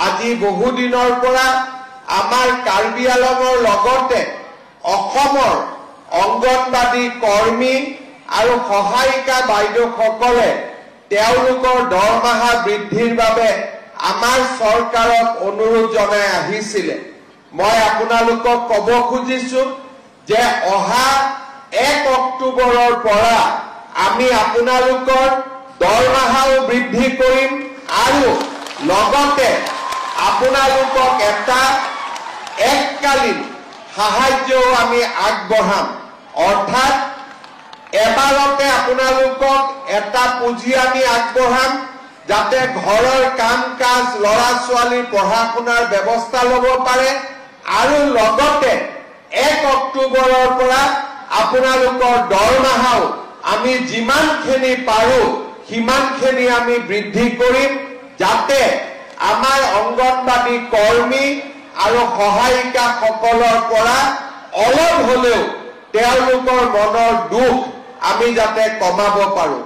আজি বহুদিনৰ পৰা আমাৰ কাৰ্বি আলমৰ লগতে অসমৰ অংগনবাদী কৰ্মী আৰু সহায়িকা বাইদেউসকলে তেওঁলোকৰ দৰমহা বৃদ্ধিৰ বাবে আমাৰ চৰকাৰক অনুৰোধ জনাই আহিছিলে। মই আপোনালোকক ক'ব খুজিছো যে অহা 1 অক্টোবৰৰ পৰা আমি আপোনালোকৰ দৰমহাও বৃদ্ধি কৰিম আৰু লগতে আপোনালোকক এটা এককালীন সাহায্যও আমি আগবঢ়াম। অৰ্থাৎ এবাৰতে আপোনালোকক এটা পুঁজি আমি আগবঢ়াম যাতে ঘৰৰ কাম কাজ ল'ৰা ছোৱালী পঢ়া শুনাৰ ব্যৱস্থা ল'ব পাৰে আৰু লগতে 1 অক্টোবৰৰ পৰা আপোনালোকৰ দৰমহাও আমি যিমানখিনি পাৰো সিমানখিনি আমি বৃদ্ধি কৰিম যাতে আমাৰ অংগনবাদী কৰ্মী আৰু সহায়িকাসকলৰ পৰা অলপ হ'লেও তেওঁলোকৰ মনৰ দুখ আমি যাতে কমাব পাৰো।